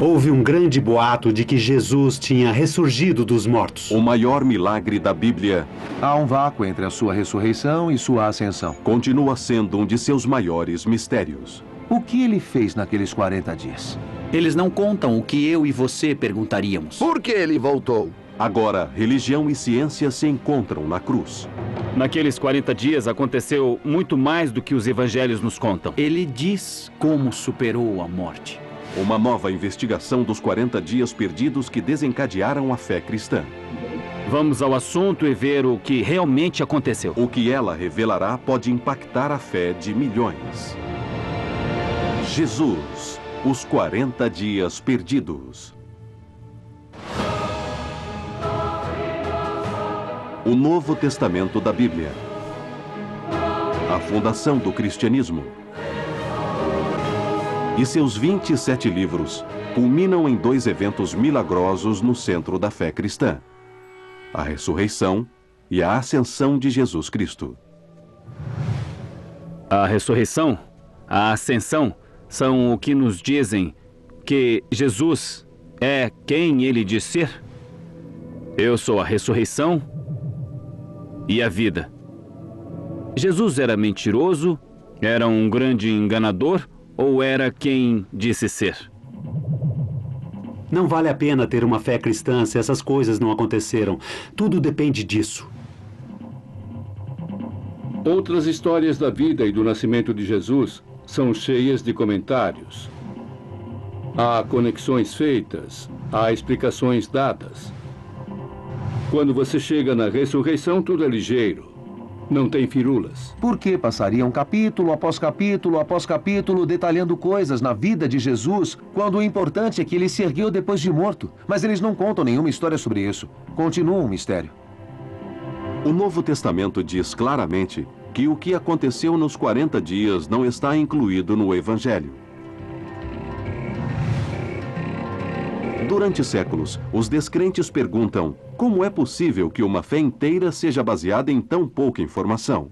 Houve um grande boato de que Jesus tinha ressurgido dos mortos. O maior milagre da Bíblia Há um vácuo entre a sua ressurreição e sua ascensão. continua sendo um de seus maiores mistérios. O que ele fez naqueles 40 dias? Eles não contam o que eu e você perguntaríamos. Por que ele voltou? Agora, religião e ciência se encontram na cruz. Naqueles 40 dias aconteceu muito mais do que os evangelhos nos contam. Ele diz como superou a morte. Uma nova investigação dos 40 dias perdidos que desencadearam a fé cristã. Vamos ao assunto e ver o que realmente aconteceu. O que ela revelará pode impactar a fé de milhões. Jesus, os 40 dias perdidos. O Novo Testamento da Bíblia. A fundação do cristianismo. E seus 27 livros culminam em 2 eventos milagrosos no centro da fé cristã: a ressurreição e a ascensão de Jesus Cristo. A ressurreição, a ascensão, são o que nos dizem que Jesus é quem ele diz ser. Eu sou a ressurreição e a vida. Jesus era mentiroso? Era um grande enganador? Ou era quem disse ser? Não vale a pena ter uma fé cristã se essas coisas não aconteceram. Tudo depende disso. Outras histórias da vida e do nascimento de Jesus são cheias de comentários. Há conexões feitas, há explicações dadas. Quando você chega na ressurreição, tudo é ligeiro. Não tem firulas. Por que passariam capítulo após capítulo após capítulo detalhando coisas na vida de Jesus, quando o importante é que ele se ergueu depois de morto? Mas eles não contam nenhuma história sobre isso. Continua um mistério. O Novo Testamento diz claramente que o que aconteceu nos 40 dias não está incluído no Evangelho. Durante séculos, os descrentes perguntam: como é possível que uma fé inteira seja baseada em tão pouca informação?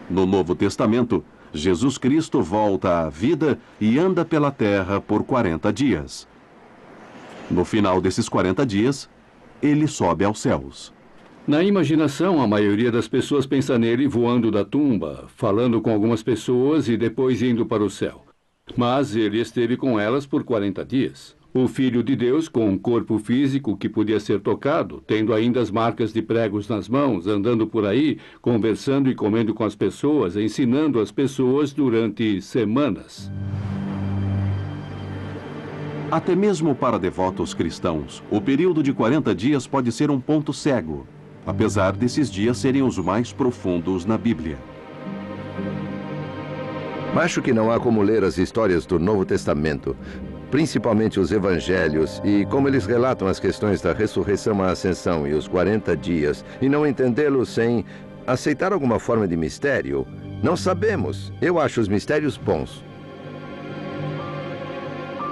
No Novo Testamento, Jesus Cristo volta à vida e anda pela terra por 40 dias. No final desses 40 dias, ele sobe aos céus. Na imaginação, a maioria das pessoas pensa nele voando da tumba, falando com algumas pessoas e depois indo para o céu. Mas ele esteve com elas por 40 dias. O Filho de Deus, com um corpo físico que podia ser tocado, tendo ainda as marcas de pregos nas mãos, andando por aí, conversando e comendo com as pessoas, ensinando as pessoas durante semanas. Até mesmo para devotos cristãos, o período de 40 dias pode ser um ponto cego, apesar desses dias serem os mais profundos na Bíblia. Acho que não há como ler as histórias do Novo Testamento, principalmente os evangelhos, e como eles relatam as questões da ressurreição à ascensão e os 40 dias, e não entendê-los sem aceitar alguma forma de mistério. Não sabemos. Eu acho os mistérios bons.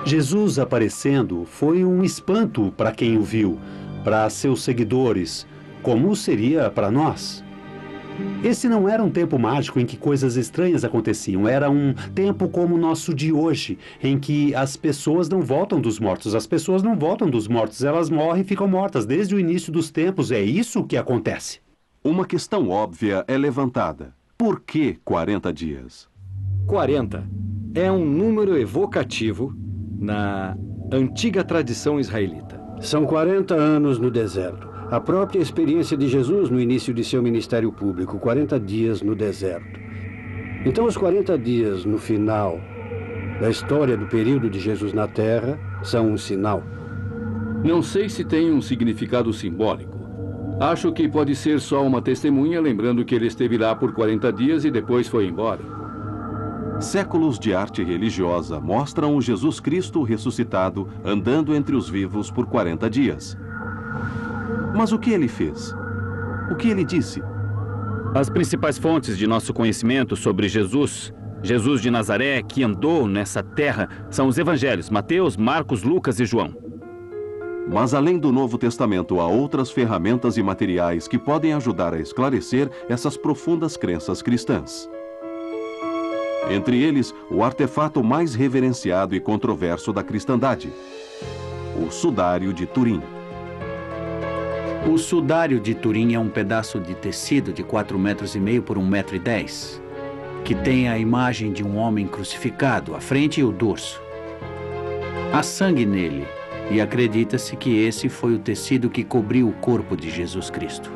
Jesus aparecendo foi um espanto para quem o viu, para seus seguidores, como seria para nós. Esse não era um tempo mágico em que coisas estranhas aconteciam. Era um tempo como o nosso de hoje, em que as pessoas não voltam dos mortos. As pessoas não voltam dos mortos, elas morrem e ficam mortas desde o início dos tempos. É isso que acontece. Uma questão óbvia é levantada. Por que 40 dias? 40 é um número evocativo na antiga tradição israelita. São 40 anos no deserto. A própria experiência de Jesus no início de seu ministério público, 40 dias no deserto. Então, os 40 dias no final da história do período de Jesus na Terra são um sinal. Não sei se tem um significado simbólico. Acho que pode ser só uma testemunha, lembrando que ele esteve lá por 40 dias e depois foi embora. Séculos de arte religiosa mostram o Jesus Cristo ressuscitado andando entre os vivos por 40 dias. Mas o que ele fez? O que ele disse? As principais fontes de nosso conhecimento sobre Jesus, Jesus de Nazaré, que andou nessa terra, são os evangelhos, Mateus, Marcos, Lucas e João. Mas além do Novo Testamento, há outras ferramentas e materiais que podem ajudar a esclarecer essas profundas crenças cristãs. Entre eles, o artefato mais reverenciado e controverso da cristandade, o Sudário de Turim. O Sudário de Turim é um pedaço de tecido de 4,5 metros por 1,10 metro, que tem a imagem de um homem crucificado, a frente e o dorso. Há sangue nele, e acredita-se que esse foi o tecido que cobriu o corpo de Jesus Cristo.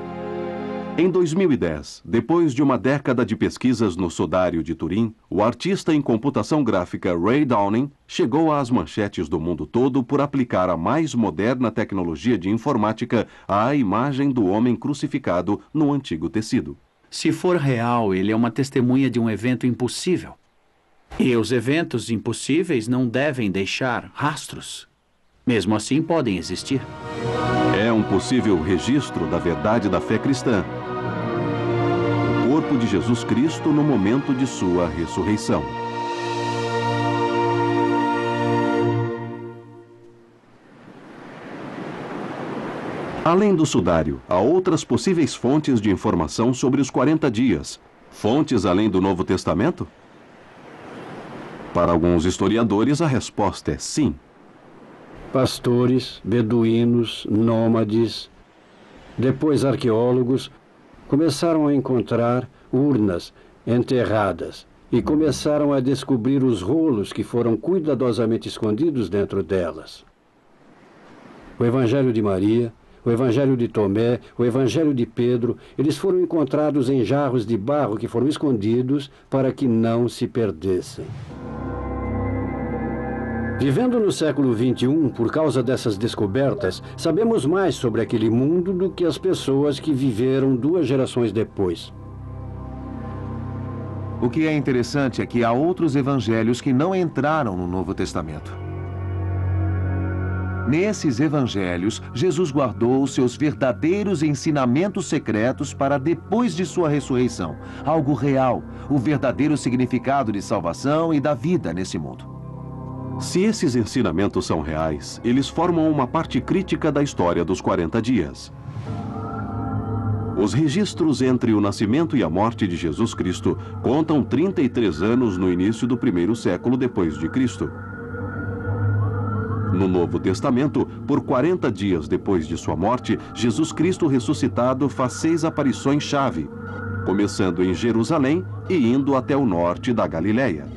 Em 2010, depois de uma década de pesquisas no Sudário de Turim, o artista em computação gráfica Ray Downing chegou às manchetes do mundo todo por aplicar a mais moderna tecnologia de informática à imagem do homem crucificado no antigo tecido. Se for real, ele é uma testemunha de um evento impossível. E os eventos impossíveis não devem deixar rastros. Mesmo assim, podem existir. É um possível registro da verdade da fé cristã. O corpo de Jesus Cristo no momento de sua ressurreição. Além do sudário, há outras possíveis fontes de informação sobre os 40 dias. Fontes além do Novo Testamento? Para alguns historiadores, a resposta é sim. Pastores, beduínos, nômades, depois arqueólogos, começaram a encontrar urnas enterradas e começaram a descobrir os rolos que foram cuidadosamente escondidos dentro delas. O Evangelho de Maria, o Evangelho de Tomé, o Evangelho de Pedro, eles foram encontrados em jarros de barro que foram escondidos para que não se perdessem. Vivendo no século XXI, por causa dessas descobertas, sabemos mais sobre aquele mundo do que as pessoas que viveram 2 gerações depois. O que é interessante é que há outros evangelhos que não entraram no Novo Testamento. Nesses evangelhos, Jesus guardou seus verdadeiros ensinamentos secretos para depois de sua ressurreição, algo real, o verdadeiro significado de salvação e da vida nesse mundo. Se esses ensinamentos são reais, eles formam uma parte crítica da história dos 40 dias. Os registros entre o nascimento e a morte de Jesus Cristo contam 33 anos no início do 1º século depois de Cristo. No Novo Testamento, por 40 dias depois de sua morte, Jesus Cristo ressuscitado faz 6 aparições-chave, começando em Jerusalém e indo até o norte da Galileia.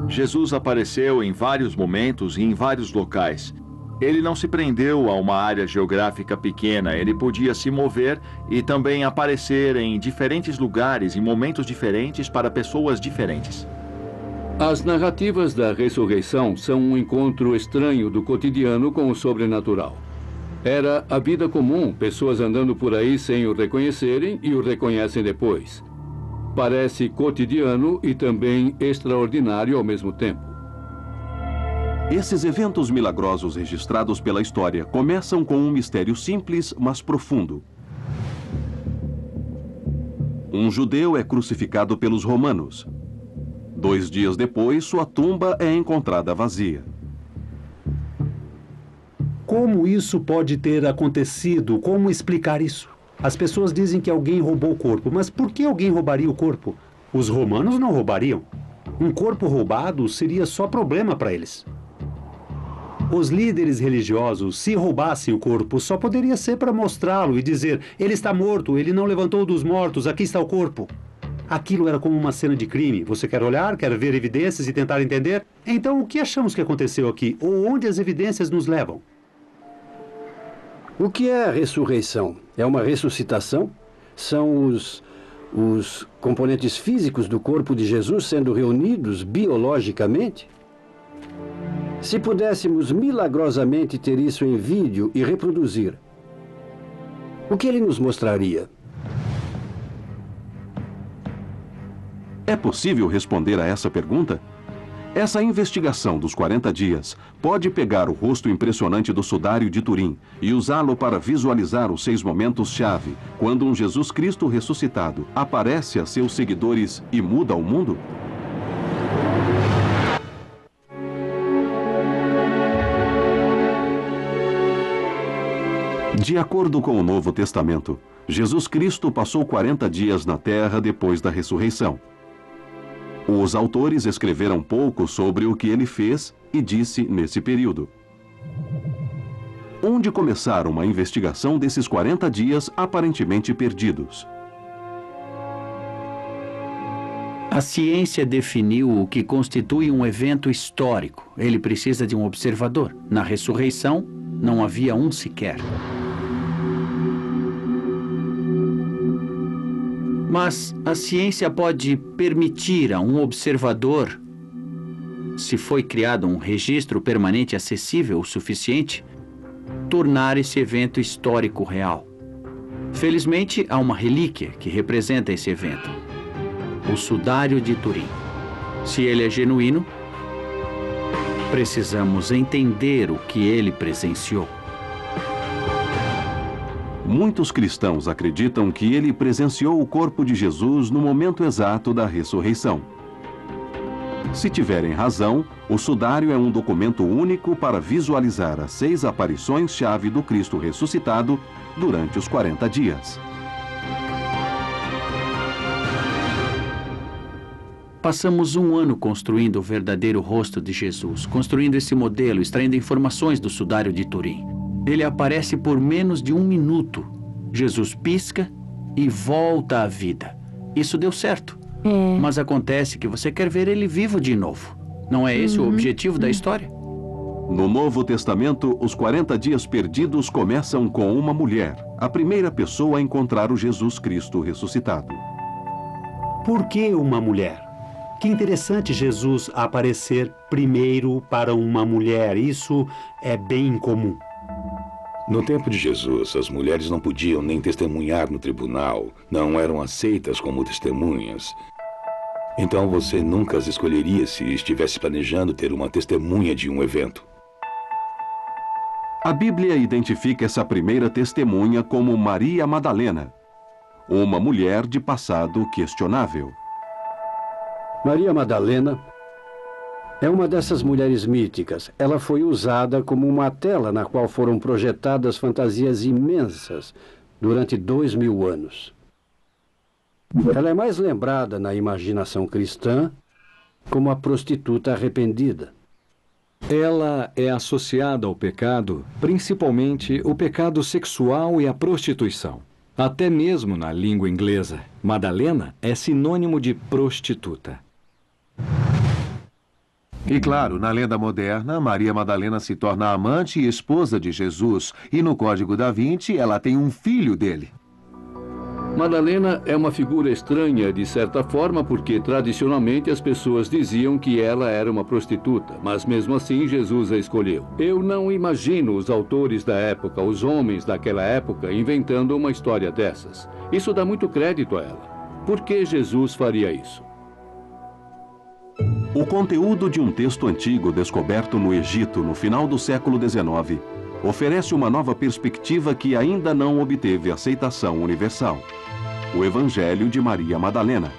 Jesus apareceu em vários momentos e em vários locais. Ele não se prendeu a uma área geográfica pequena, ele podia se mover e também aparecer em diferentes lugares, em momentos diferentes, para pessoas diferentes. As narrativas da ressurreição são um encontro estranho do cotidiano com o sobrenatural. Era a vida comum, pessoas andando por aí sem o reconhecerem e o reconhecem depois. Parece cotidiano e também extraordinário ao mesmo tempo. Esses eventos milagrosos registrados pela história começam com um mistério simples, mas profundo. Um judeu é crucificado pelos romanos. 2 dias depois, sua tumba é encontrada vazia. Como isso pode ter acontecido? Como explicar isso? As pessoas dizem que alguém roubou o corpo, mas por que alguém roubaria o corpo? Os romanos não roubariam. Um corpo roubado seria só problema para eles. Os líderes religiosos, se roubassem o corpo, só poderia ser para mostrá-lo e dizer: ele está morto, ele não levantou dos mortos, aqui está o corpo. Aquilo era como uma cena de crime. Você quer olhar, quer ver evidências e tentar entender? Então, o que achamos que aconteceu aqui? Ou onde as evidências nos levam? O que é a ressurreição? É uma ressuscitação? São os componentes físicos do corpo de Jesus sendo reunidos biologicamente? Se pudéssemos milagrosamente ter isso em vídeo e reproduzir, o que ele nos mostraria? É possível responder a essa pergunta? Essa investigação dos 40 dias pode pegar o rosto impressionante do Sudário de Turim e usá-lo para visualizar os 6 momentos-chave, quando um Jesus Cristo ressuscitado aparece a seus seguidores e muda o mundo? De acordo com o Novo Testamento, Jesus Cristo passou 40 dias na terra depois da ressurreição. Os autores escreveram pouco sobre o que ele fez e disse nesse período. Onde começar uma investigação desses 40 dias aparentemente perdidos? A ciência definiu o que constitui um evento histórico. Ele precisa de um observador. Na ressurreição, não havia um sequer. Mas a ciência pode permitir a um observador, se foi criado um registro permanente acessível o suficiente, tornar esse evento histórico real. Felizmente, há uma relíquia que representa esse evento: o Sudário de Turim. Se ele é genuíno, precisamos entender o que ele presenciou. Muitos cristãos acreditam que ele presenciou o corpo de Jesus no momento exato da ressurreição. Se tiverem razão, o sudário é um documento único para visualizar as 6 aparições-chave do Cristo ressuscitado durante os 40 dias. Passamos um ano construindo o verdadeiro rosto de Jesus, construindo esse modelo, extraindo informações do Sudário de Turim. Ele aparece por menos de 1 minuto. Jesus pisca e volta à vida. Isso deu certo. Mas acontece que você quer ver ele vivo de novo. Não é esse o objetivo da história? No Novo Testamento, os 40 dias perdidos começam com uma mulher, a primeira pessoa a encontrar o Jesus Cristo ressuscitado. Por que uma mulher? Que interessante Jesus aparecer primeiro para uma mulher. Isso é bem incomum. No tempo de Jesus, as mulheres não podiam nem testemunhar no tribunal, não eram aceitas como testemunhas. Então você nunca as escolheria se estivesse planejando ter uma testemunha de um evento. A Bíblia identifica essa primeira testemunha como Maria Madalena, uma mulher de passado questionável. Maria Madalena é uma dessas mulheres míticas. Ela foi usada como uma tela na qual foram projetadas fantasias imensas durante 2000 anos. Ela é mais lembrada na imaginação cristã como a prostituta arrependida. Ela é associada ao pecado, principalmente o pecado sexual e a prostituição. Até mesmo na língua inglesa, Madalena é sinônimo de prostituta. E claro, na lenda moderna, Maria Madalena se torna amante e esposa de Jesus, e no Código da Vinci ela tem um filho dele. Madalena é uma figura estranha, de certa forma, porque tradicionalmente as pessoas diziam que ela era uma prostituta, mas mesmo assim Jesus a escolheu. Eu não imagino os autores da época, os homens daquela época, inventando uma história dessas. Isso dá muito crédito a ela. Por que Jesus faria isso? O conteúdo de um texto antigo descoberto no Egito no final do século XIX oferece uma nova perspectiva que ainda não obteve aceitação universal: o Evangelho de Maria Madalena.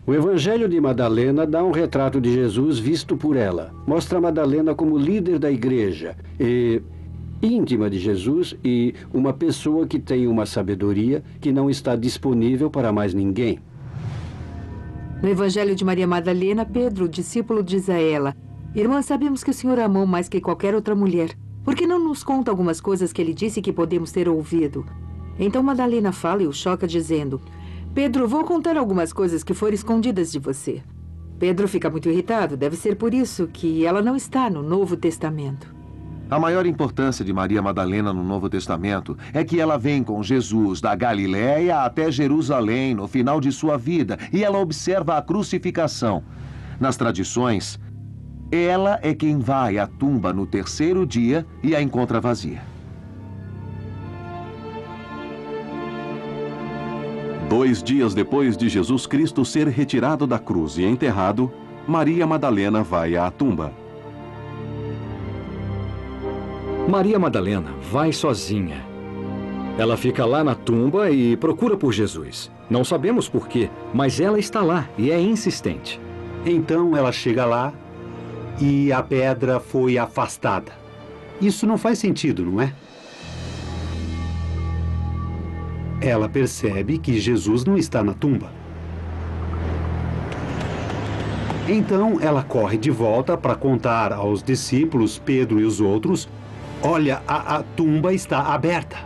O Evangelho de Madalena dá um retrato de Jesus visto por ela. Mostra Madalena como líder da igreja e íntima de Jesus e uma pessoa que tem uma sabedoria que não está disponível para mais ninguém. No Evangelho de Maria Madalena, Pedro, o discípulo, diz a ela: Irmã, sabemos que o Senhor a amou mais que qualquer outra mulher. Por que não nos conta algumas coisas que ele disse que podemos ter ouvido? Então Madalena fala e o choca, dizendo: Pedro, vou contar algumas coisas que foram escondidas de você. Pedro fica muito irritado. Deve ser por isso que ela não está no Novo Testamento. A maior importância de Maria Madalena no Novo Testamento é que ela vem com Jesus da Galiléia até Jerusalém no final de sua vida e ela observa a crucificação. Nas tradições, ela é quem vai à tumba no terceiro dia e a encontra vazia. 2 dias depois de Jesus Cristo ser retirado da cruz e enterrado, Maria Madalena vai à tumba. Maria Madalena vai sozinha. Ela fica lá na tumba e procura por Jesus. Não sabemos por quê, mas ela está lá e é insistente. Então ela chega lá e a pedra foi afastada. Isso não faz sentido, não é? ela percebe que Jesus não está na tumba. Então ela corre de volta para contar aos discípulos, Pedro e os outros: olha, a tumba está aberta.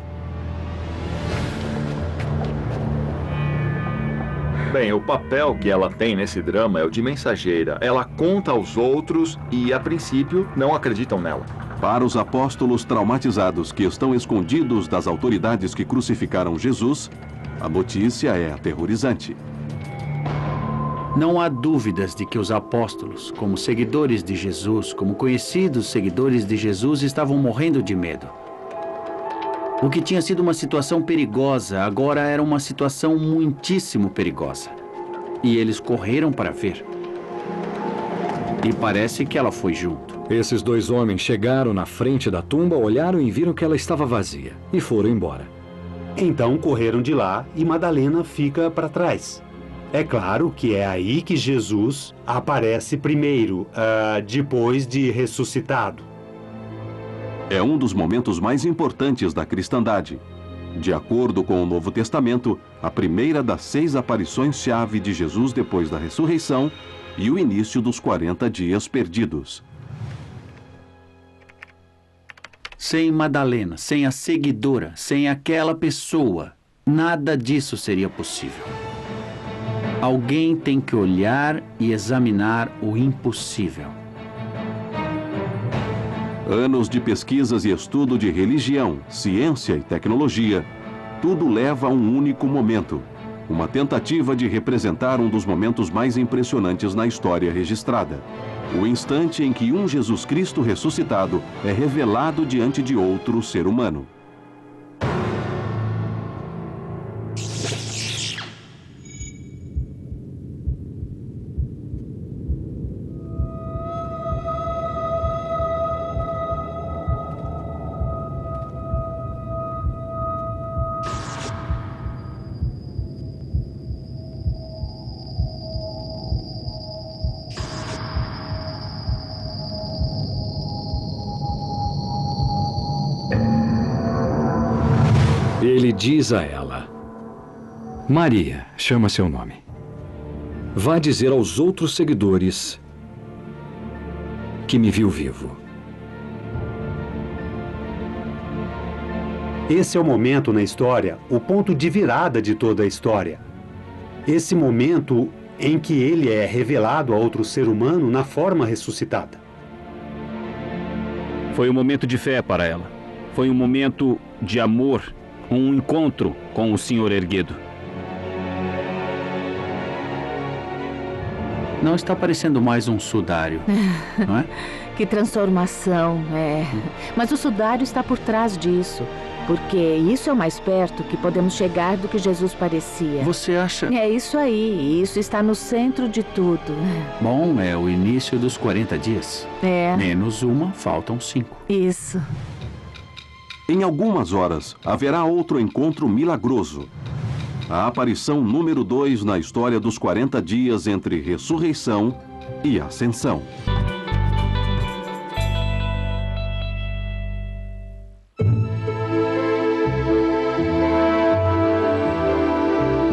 Bem, o papel que ela tem nesse drama é o de mensageira. Ela conta aos outros e, a princípio, não acreditam nela. Para os apóstolos traumatizados que estão escondidos das autoridades que crucificaram Jesus, a notícia é aterrorizante. Não há dúvidas de que os apóstolos, como seguidores de Jesus, como conhecidos seguidores de Jesus, estavam morrendo de medo. O que tinha sido uma situação perigosa, agora era uma situação muitíssimo perigosa. E eles correram para ver. E parece que ela foi junto. Esses dois homens chegaram na frente da tumba, olharam e viram que ela estava vazia. E foram embora. Então correram de lá e Madalena fica para trás. É claro que é aí que Jesus aparece primeiro, depois de ressuscitado. É um dos momentos mais importantes da cristandade. De acordo com o Novo Testamento, a primeira das 6 aparições-chave de Jesus depois da ressurreição e o início dos 40 dias perdidos. Sem Madalena, sem a seguidora, sem aquela pessoa, nada disso seria possível. Alguém tem que olhar e examinar o impossível. Anos de pesquisas e estudo de religião, ciência e tecnologia, tudo leva a um único momento, uma tentativa de representar um dos momentos mais impressionantes na história registrada. O instante em que um Jesus Cristo ressuscitado é revelado diante de outro ser humano. Ele diz a ela: Maria, chama seu nome. Vá dizer aos outros seguidores que me viu vivo. Esse é o momento na história, o ponto de virada de toda a história. Esse momento em que ele é revelado a outro ser humano na forma ressuscitada. Foi um momento de fé para ela. Foi um momento de amor, um encontro com o Senhor erguido. Não está parecendo mais um sudário, não é? Que transformação, é. Mas o sudário está por trás disso, porque isso é o mais perto que podemos chegar do que Jesus parecia. Você acha? É isso aí, isso está no centro de tudo. Bom, é o início dos 40 dias. É. Menos uma, faltam 5. Isso. Em algumas horas, haverá outro encontro milagroso. A aparição número 2 na história dos 40 dias entre ressurreição e ascensão.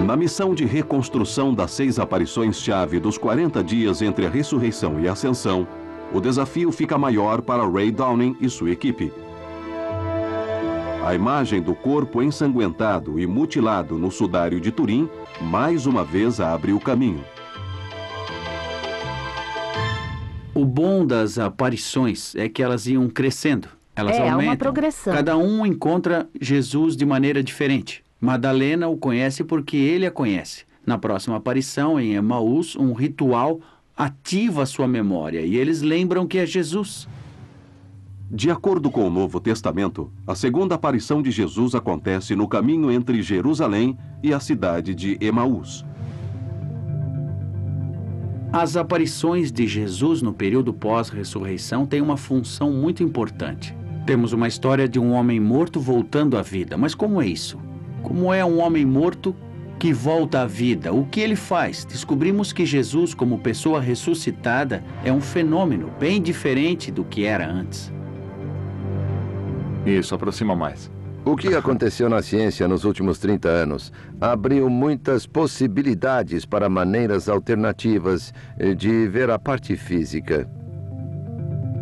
Na missão de reconstrução das 6 aparições-chave dos 40 dias entre a ressurreição e a ascensão, o desafio fica maior para Ray Downing e sua equipe. A imagem do corpo ensanguentado e mutilado no sudário de Turim, mais uma vez abre o caminho. O bom das aparições é que elas iam crescendo. Elas aumentam. É uma progressão. Cada um encontra Jesus de maneira diferente. Madalena o conhece porque ele a conhece. Na próxima aparição, em Emaús, um ritual ativa a sua memória e eles lembram que é Jesus. De acordo com o Novo Testamento, a segunda aparição de Jesus acontece no caminho entre Jerusalém e a cidade de Emaús. As aparições de Jesus no período pós-ressurreição têm uma função muito importante. Temos uma história de um homem morto voltando à vida. Mas como é isso? Como é um homem morto que volta à vida? O que ele faz? Descobrimos que Jesus, como pessoa ressuscitada, é um fenômeno bem diferente do que era antes. Isso, aproxima mais. O que aconteceu na ciência nos últimos 30 anos abriu muitas possibilidades para maneiras alternativas de ver a parte física.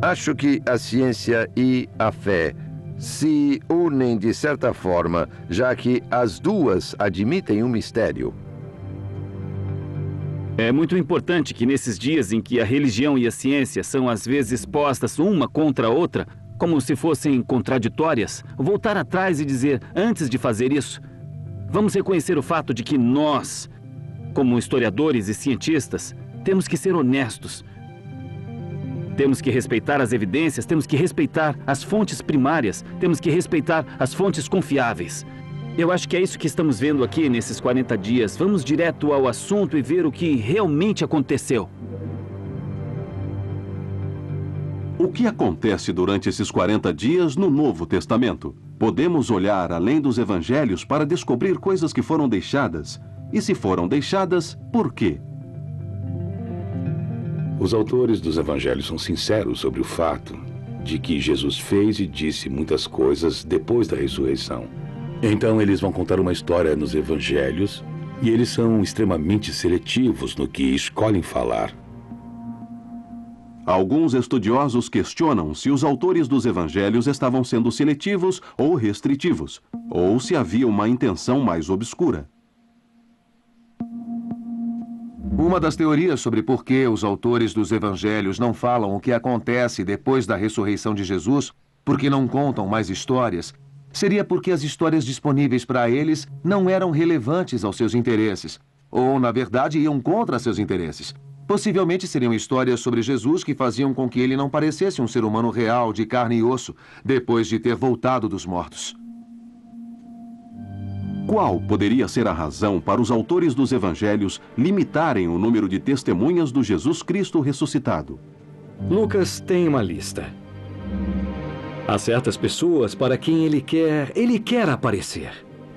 Acho que a ciência e a fé se unem de certa forma, já que as duas admitem um mistério. É muito importante que nesses dias em que a religião e a ciência são às vezes postas uma contra a outra, como se fossem contraditórias, voltar atrás e dizer, antes de fazer isso, vamos reconhecer o fato de que nós, como historiadores e cientistas, temos que ser honestos. Temos que respeitar as evidências, temos que respeitar as fontes primárias, temos que respeitar as fontes confiáveis. Eu acho que é isso que estamos vendo aqui nesses 40 dias. Vamos direto ao assunto e ver o que realmente aconteceu. O que acontece durante esses 40 dias no Novo Testamento? Podemos olhar além dos evangelhos para descobrir coisas que foram deixadas. E se foram deixadas, por quê? Os autores dos evangelhos são sinceros sobre o fato de que Jesus fez e disse muitas coisas depois da ressurreição. Então eles vão contar uma história nos evangelhos e eles são extremamente seletivos no que escolhem falar. Alguns estudiosos questionam se os autores dos evangelhos estavam sendo seletivos ou restritivos, ou se havia uma intenção mais obscura. Uma das teorias sobre por que os autores dos evangelhos não falam o que acontece depois da ressurreição de Jesus, porque não contam mais histórias, seria porque as histórias disponíveis para eles não eram relevantes aos seus interesses, ou, na verdade, iam contra seus interesses. Possivelmente seriam histórias sobre Jesus que faziam com que ele não parecesse um ser humano real, de carne e osso, depois de ter voltado dos mortos. Qual poderia ser a razão para os autores dos evangelhos limitarem o número de testemunhas do Jesus Cristo ressuscitado? Lucas tem uma lista. Há certas pessoas para quem ele quer aparecer.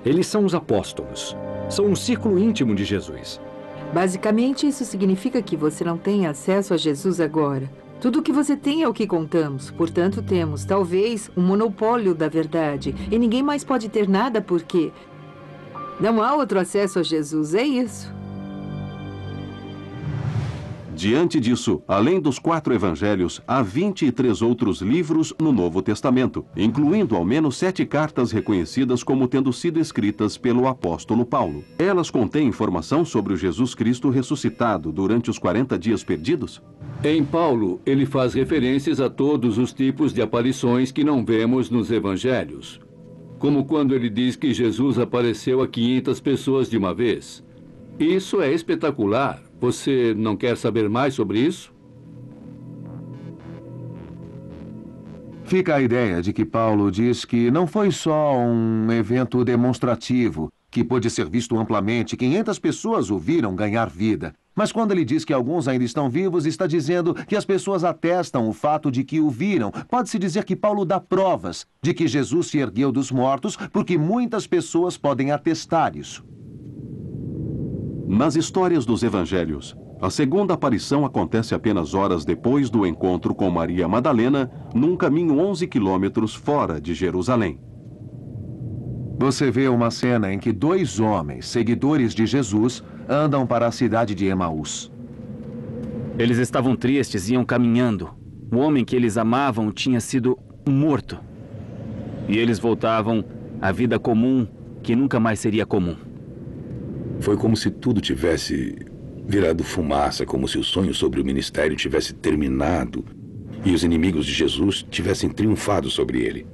Eles são os apóstolos. São um círculo íntimo de Jesus. Basicamente, isso significa que você não tem acesso a Jesus agora. Tudo o que você tem é o que contamos. Portanto, temos, talvez, um monopólio da verdade. E ninguém mais pode ter nada porque não há outro acesso a Jesus. É isso. Diante disso, além dos 4 evangelhos, há 23 outros livros no Novo Testamento, incluindo ao menos 7 cartas reconhecidas como tendo sido escritas pelo apóstolo Paulo. Elas contêm informação sobre o Jesus Cristo ressuscitado durante os 40 dias perdidos? Em Paulo, ele faz referências a todos os tipos de aparições que não vemos nos evangelhos. Como quando ele diz que Jesus apareceu a 500 pessoas de uma vez. Isso é espetacular. Você não quer saber mais sobre isso? Fica a ideia de que Paulo diz que não foi só um evento demonstrativo, que pôde ser visto amplamente, 500 pessoas o viram ganhar vida. Mas quando ele diz que alguns ainda estão vivos, está dizendo que as pessoas atestam o fato de que o viram. Pode-se dizer que Paulo dá provas de que Jesus se ergueu dos mortos, porque muitas pessoas podem atestar isso. Nas histórias dos evangelhos, a segunda aparição acontece apenas horas depois do encontro com Maria Madalena, num caminho 11 quilômetros fora de Jerusalém. Você vê uma cena em que 2 homens, seguidores de Jesus, andam para a cidade de Emaús. Eles estavam tristes e iam caminhando. O homem que eles amavam tinha sido morto. E eles voltavam à vida comum, que nunca mais seria comum. Foi como se tudo tivesse virado fumaça, como se o sonho sobre o ministério tivesse terminado e os inimigos de Jesus tivessem triunfado sobre ele.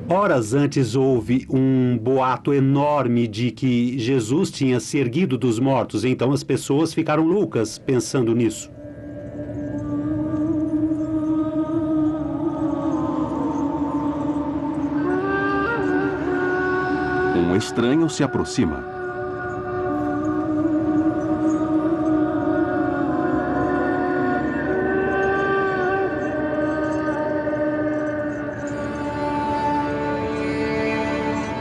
Horas antes houve um boato enorme de que Jesus tinha se erguido dos mortos, então as pessoas ficaram loucas pensando nisso. Um estranho se aproxima.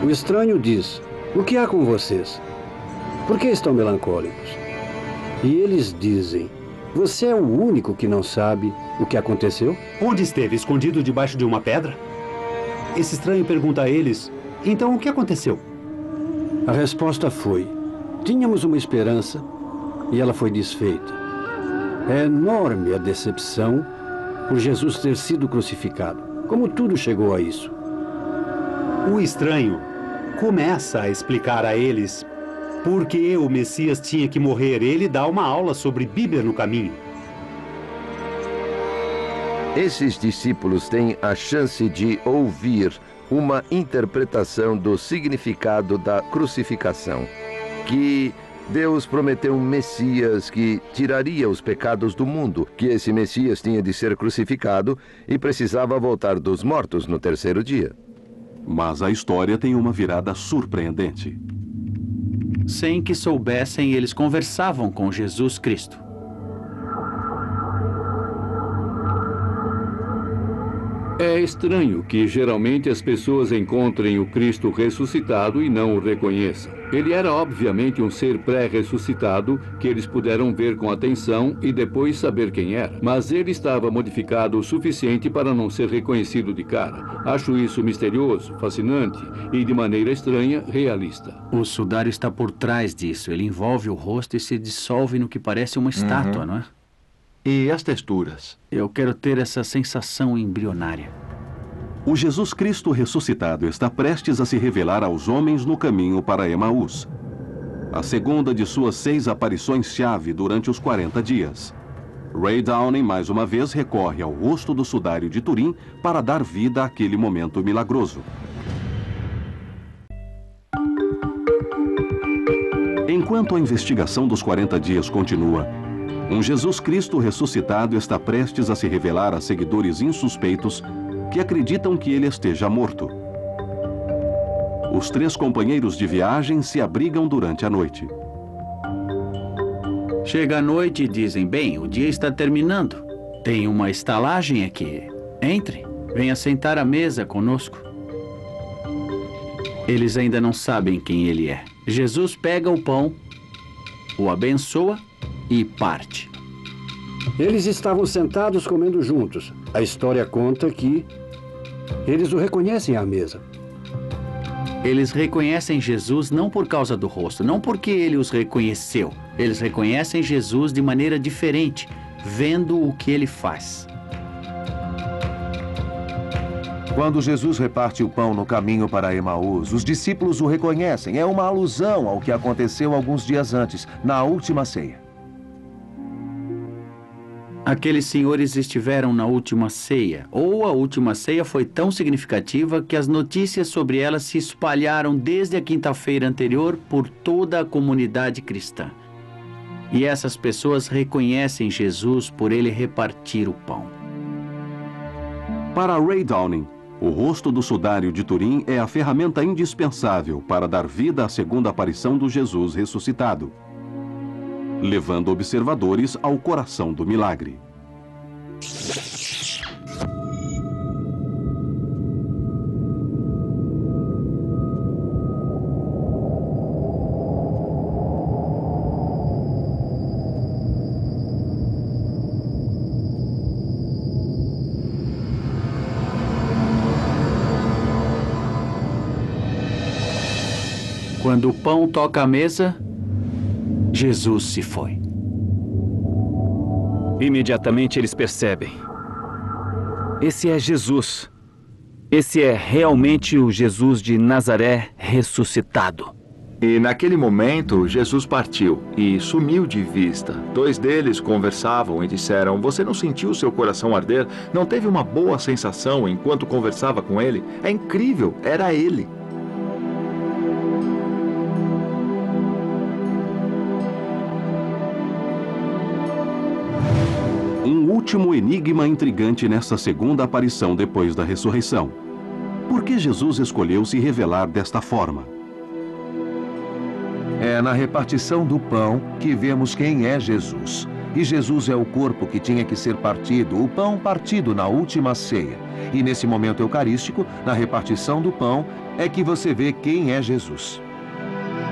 O estranho diz: "O que há com vocês? Por que estão melancólicos?" E eles dizem: "Você é o único que não sabe o que aconteceu?" Onde esteve? Escondido debaixo de uma pedra? Esse estranho pergunta a eles: então o que aconteceu? A resposta foi: tínhamos uma esperança e ela foi desfeita. É enorme a decepção por Jesus ter sido crucificado. Como tudo chegou a isso? O estranho começa a explicar a eles por que o Messias tinha que morrer. Ele dá uma aula sobre Bíblia no caminho. Esses discípulos têm a chance de ouvir uma interpretação do significado da crucificação, que Deus prometeu um Messias que tiraria os pecados do mundo, que esse Messias tinha de ser crucificado e precisava voltar dos mortos no terceiro dia. Mas a história tem uma virada surpreendente. Sem que soubessem, eles conversavam com Jesus Cristo. É estranho que geralmente as pessoas encontrem o Cristo ressuscitado e não o reconheçam. Ele era obviamente um ser pré-ressuscitado que eles puderam ver com atenção e depois saber quem era. Mas ele estava modificado o suficiente para não ser reconhecido de cara. Acho isso misterioso, fascinante e, de maneira estranha, realista. O sudário está por trás disso. Ele envolve o rosto e se dissolve no que parece uma estátua, não é? E as texturas? Eu quero ter essa sensação embrionária. O Jesus Cristo ressuscitado está prestes a se revelar aos homens no caminho para Emaús. A segunda de suas 6 aparições-chave durante os 40 dias. Ray Downing, mais uma vez, recorre ao rosto do sudário de Turim para dar vida àquele momento milagroso. Enquanto a investigação dos 40 dias continua, um Jesus Cristo ressuscitado está prestes a se revelar a seguidores insuspeitos que acreditam que ele esteja morto. Os 3 companheiros de viagem se abrigam durante a noite. Chega a noite e dizem: bem, o dia está terminando. Tem uma estalagem aqui. Entre, venha sentar à mesa conosco. Eles ainda não sabem quem ele é. Jesus pega o pão, o abençoa e parte. Eles estavam sentados comendo juntos. A história conta que eles o reconhecem à mesa. Eles reconhecem Jesus não por causa do rosto, não porque ele os reconheceu. Eles reconhecem Jesus de maneira diferente, vendo o que ele faz. Quando Jesus reparte o pão no caminho para Emaús, os discípulos o reconhecem. É uma alusão ao que aconteceu alguns dias antes, na última ceia. Aqueles senhores estiveram na última ceia, ou a última ceia foi tão significativa que as notícias sobre ela se espalharam desde a quinta-feira anterior por toda a comunidade cristã. E essas pessoas reconhecem Jesus por ele repartir o pão. Para Ray Downing, o rosto do sudário de Turim é a ferramenta indispensável para dar vida à segunda aparição do Jesus ressuscitado, levando observadores ao coração do milagre. Quando o pão toca a mesa, Jesus se foi. Imediatamente eles percebem. Esse é Jesus. Esse é realmente o Jesus de Nazaré ressuscitado. E naquele momento, Jesus partiu e sumiu de vista. 2 deles conversavam e disseram: você não sentiu seu coração arder? Não teve uma boa sensação enquanto conversava com ele? É incrível, era ele. Um último enigma intrigante nessa segunda aparição depois da ressurreição. Por que Jesus escolheu se revelar desta forma? É na repartição do pão que vemos quem é Jesus. E Jesus é o corpo que tinha que ser partido, o pão partido na última ceia. E nesse momento eucarístico, na repartição do pão, é que você vê quem é Jesus.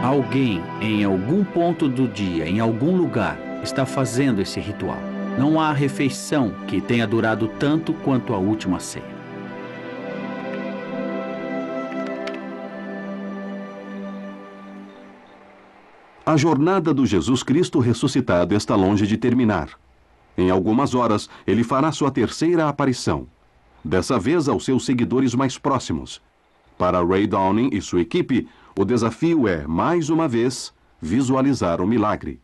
Alguém, em algum ponto do dia, em algum lugar, está fazendo esse ritual. Não há refeição que tenha durado tanto quanto a última ceia. A jornada do Jesus Cristo ressuscitado está longe de terminar. Em algumas horas, ele fará sua terceira aparição. Dessa vez aos seus seguidores mais próximos. Para Ray Downing e sua equipe, o desafio é, mais uma vez, visualizar o milagre.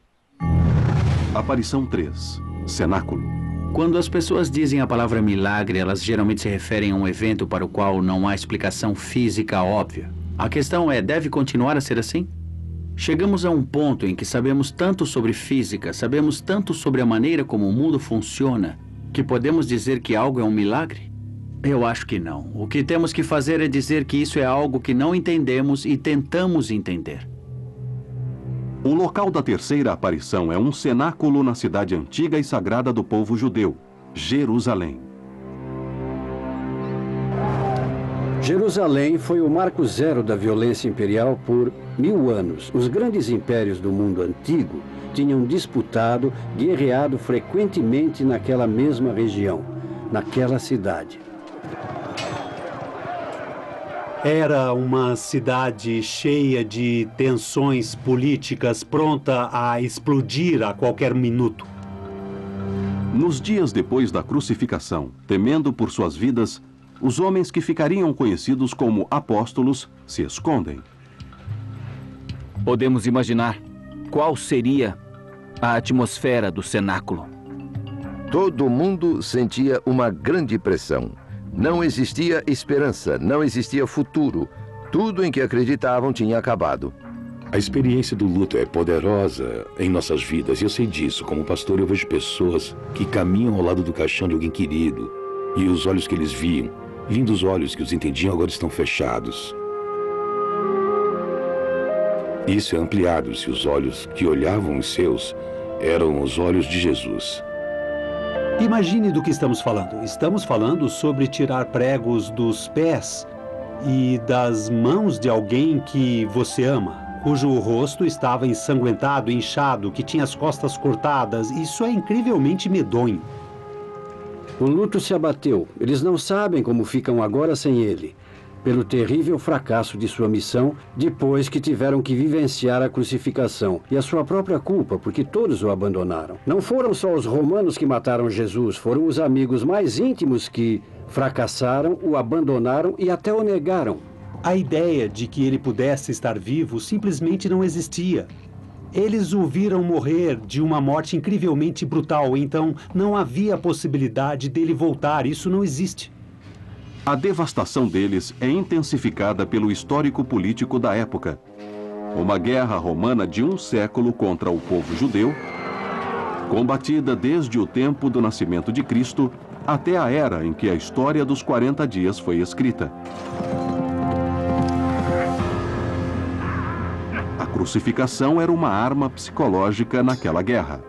Aparição 3. Cenáculo. Quando as pessoas dizem a palavra milagre, elas geralmente se referem a um evento para o qual não há explicação física óbvia. A questão é, deve continuar a ser assim? Chegamos a um ponto em que sabemos tanto sobre física, sabemos tanto sobre a maneira como o mundo funciona, que podemos dizer que algo é um milagre? Eu acho que não. O que temos que fazer é dizer que isso é algo que não entendemos e tentamos entender. O local da terceira aparição é um cenáculo na cidade antiga e sagrada do povo judeu, Jerusalém. Jerusalém foi o marco zero da violência imperial por 1000 anos. Os grandes impérios do mundo antigo tinham disputado, guerreado frequentemente naquela mesma região, naquela cidade. Era uma cidade cheia de tensões políticas, pronta a explodir a qualquer minuto. Nos dias depois da crucificação, temendo por suas vidas, os homens que ficariam conhecidos como apóstolos se escondem. Podemos imaginar qual seria a atmosfera do cenáculo. Todo mundo sentia uma grande pressão. Não existia esperança, não existia futuro. Tudo em que acreditavam tinha acabado. A experiência do luto é poderosa em nossas vidas. E eu sei disso. Como pastor, eu vejo pessoas que caminham ao lado do caixão de alguém querido. E os olhos que eles viam, lindos olhos que os entendiam, agora estão fechados. Isso é ampliado se os olhos que olhavam os seus eram os olhos de Jesus. Imagine do que estamos falando. Estamos falando sobre tirar pregos dos pés e das mãos de alguém que você ama, cujo rosto estava ensanguentado, inchado, que tinha as costas cortadas. Isso é incrivelmente medonho. O luto se abateu. Eles não sabem como ficam agora sem ele, pelo terrível fracasso de sua missão, depois que tiveram que vivenciar a crucificação, e a sua própria culpa, porque todos o abandonaram. Não foram só os romanos que mataram Jesus, foram os amigos mais íntimos que fracassaram, o abandonaram e até o negaram. A ideia de que ele pudesse estar vivo simplesmente não existia. Eles o viram morrer de uma morte incrivelmente brutal, então não havia possibilidade dele voltar. Isso não existe. A devastação deles é intensificada pelo histórico político da época. Uma guerra romana de um século contra o povo judeu, combatida desde o tempo do nascimento de Cristo até a era em que a história dos 40 dias foi escrita. A crucificação era uma arma psicológica naquela guerra.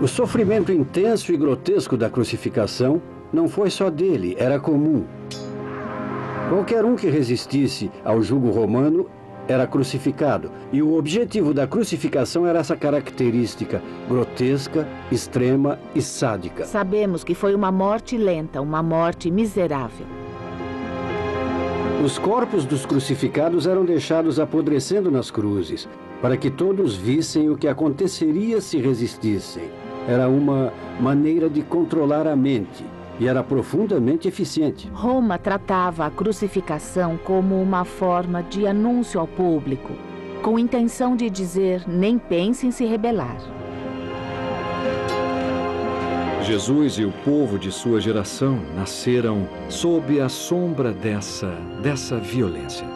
O sofrimento intenso e grotesco da crucificação não foi só dele, era comum. Qualquer um que resistisse ao jugo romano era crucificado. E o objetivo da crucificação era essa característica grotesca, extrema e sádica. Sabemos que foi uma morte lenta, uma morte miserável. Os corpos dos crucificados eram deixados apodrecendo nas cruzes, para que todos vissem o que aconteceria se resistissem. Era uma maneira de controlar a mente. E era profundamente eficiente. Roma tratava a crucificação como uma forma de anúncio ao público, com intenção de dizer, nem pense em se rebelar. Jesus e o povo de sua geração nasceram sob a sombra dessa violência.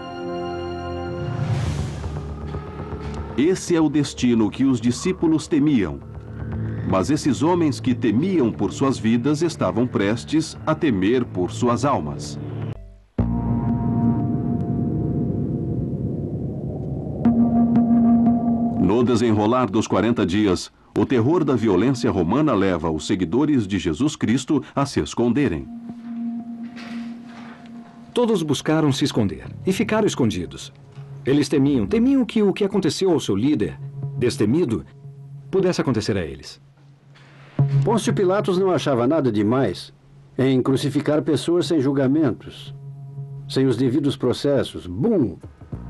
Esse é o destino que os discípulos temiam. Mas esses homens que temiam por suas vidas estavam prestes a temer por suas almas. No desenrolar dos 40 dias, o terror da violência romana leva os seguidores de Jesus Cristo a se esconderem. Todos buscaram se esconder e ficaram escondidos. Eles temiam que o que aconteceu ao seu líder, destemido, pudesse acontecer a eles. Pôncio Pilatos não achava nada demais em crucificar pessoas sem julgamentos, sem os devidos processos. Bum!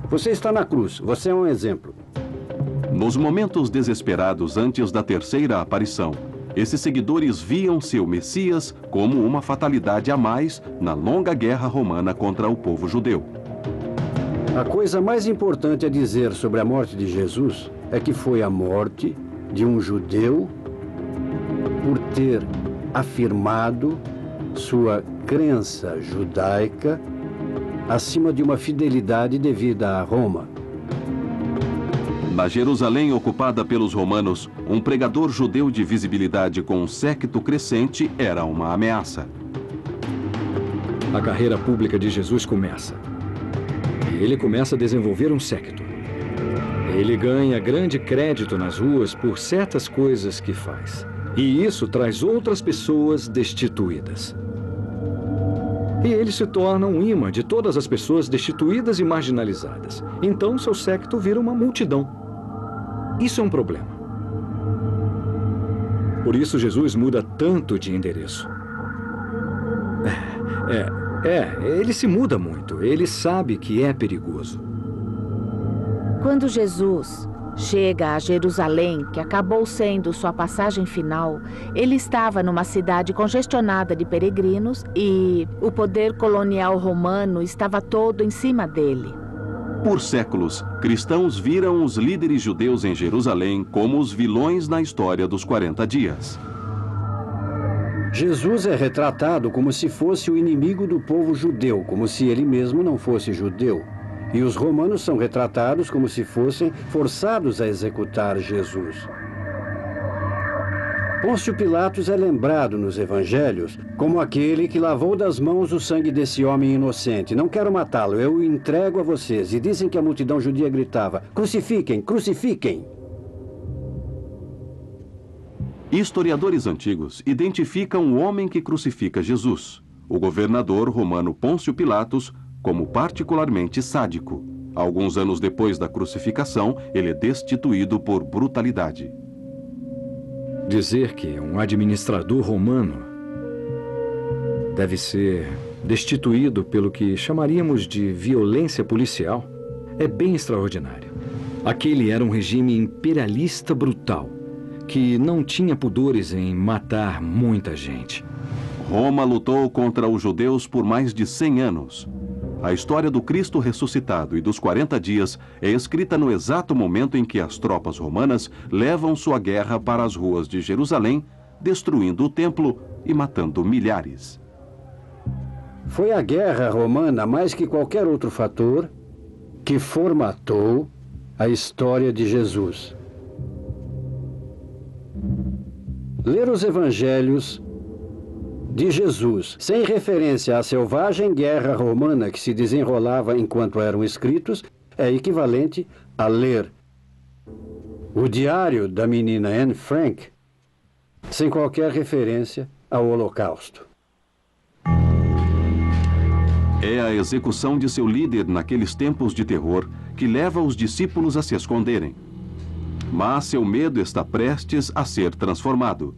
Você está na cruz, você é um exemplo. Nos momentos desesperados antes da terceira aparição, esses seguidores viam seu Messias como uma fatalidade a mais na longa guerra romana contra o povo judeu. A coisa mais importante a dizer sobre a morte de Jesus é que foi a morte de um judeu por ter afirmado sua crença judaica acima de uma fidelidade devida a Roma. Na Jerusalém ocupada pelos romanos, um pregador judeu de visibilidade com um séquito crescente era uma ameaça. A carreira pública de Jesus começa. E ele começa a desenvolver um séquito. Ele ganha grande crédito nas ruas por certas coisas que faz. E isso traz outras pessoas destituídas. E ele se torna um imã de todas as pessoas destituídas e marginalizadas. Então seu séquito vira uma multidão. Isso é um problema. Por isso Jesus muda tanto de endereço. Ele se muda muito. Ele sabe que é perigoso. Quando Jesus chega a Jerusalém, que acabou sendo sua passagem final, ele estava numa cidade congestionada de peregrinos e o poder colonial romano estava todo em cima dele. Por séculos, cristãos viram os líderes judeus em Jerusalém como os vilões na história dos 40 dias. Jesus é retratado como se fosse o inimigo do povo judeu, como se ele mesmo não fosse judeu. E os romanos são retratados como se fossem forçados a executar Jesus. Pôncio Pilatos é lembrado nos evangelhos como aquele que lavou das mãos o sangue desse homem inocente. Não quero matá-lo, eu o entrego a vocês. E dizem que a multidão judia gritava: crucifiquem, crucifiquem! Historiadores antigos identificam o homem que crucifica Jesus, o governador romano Pôncio Pilatos, como particularmente sádico. Alguns anos depois da crucificação, ele é destituído por brutalidade. Dizer que um administrador romano deve ser destituído pelo que chamaríamos de violência policial é bem extraordinário. Aquele era um regime imperialista brutal, que não tinha pudores em matar muita gente. Roma lutou contra os judeus por mais de 100 anos. A história do Cristo ressuscitado e dos 40 dias é escrita no exato momento em que as tropas romanas levam sua guerra para as ruas de Jerusalém, destruindo o templo e matando milhares. Foi a guerra romana, mais que qualquer outro fator, que formatou a história de Jesus. Ler os evangelhos de Jesus, sem referência à selvagem guerra romana que se desenrolava enquanto eram escritos, é equivalente a ler o diário da menina Anne Frank, sem qualquer referência ao Holocausto. É a execução de seu líder naqueles tempos de terror que leva os discípulos a se esconderem. Mas seu medo está prestes a ser transformado.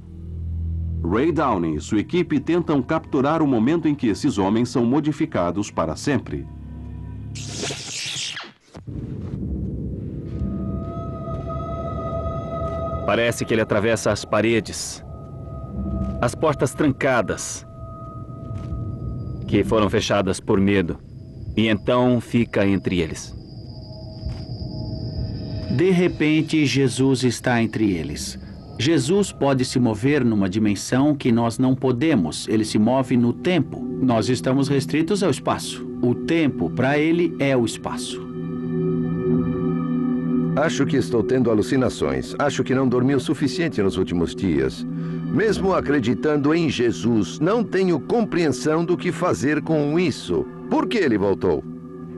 Ray Downey e sua equipe tentam capturar o momento em que esses homens são modificados para sempre. Parece que ele atravessa as paredes, as portas trancadas, que foram fechadas por medo, e então fica entre eles. De repente, Jesus está entre eles. Jesus pode se mover numa dimensão que nós não podemos. Ele se move no tempo. Nós estamos restritos ao espaço. O tempo, para ele, é o espaço. Acho que estou tendo alucinações. Acho que não dormi o suficiente nos últimos dias. Mesmo acreditando em Jesus, não tenho compreensão do que fazer com isso. Por que ele voltou?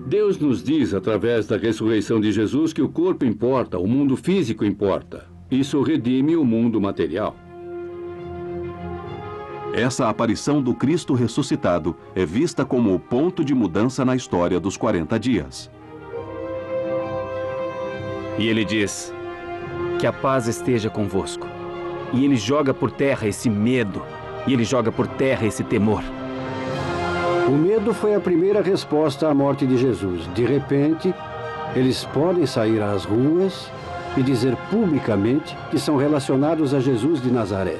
Deus nos diz, através da ressurreição de Jesus, que o corpo importa, o mundo físico importa. Isso redime o mundo material. Essa aparição do Cristo ressuscitado é vista como o ponto de mudança na história dos 40 dias. E ele diz: que a paz esteja convosco. E ele joga por terra esse medo. E ele joga por terra esse temor. O medo foi a primeira resposta à morte de Jesus. De repente, eles podem sair às ruas e dizer publicamente que são relacionados a Jesus de Nazaré.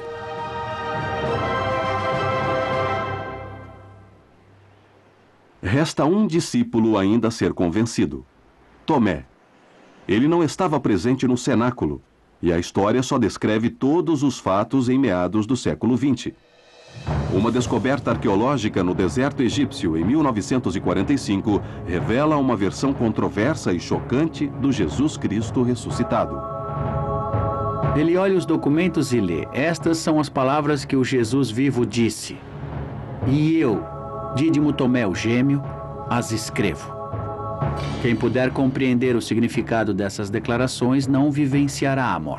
Resta um discípulo ainda a ser convencido: Tomé. Ele não estava presente no cenáculo, e a história só descreve todos os fatos em meados do século XX. Uma descoberta arqueológica no deserto egípcio em 1945 revela uma versão controversa e chocante do Jesus Cristo ressuscitado. Ele olha os documentos e lê: estas são as palavras que o Jesus vivo disse. E eu, Dídimo Tomé, o gêmeo, as escrevo. Quem puder compreender o significado dessas declarações não vivenciará a morte.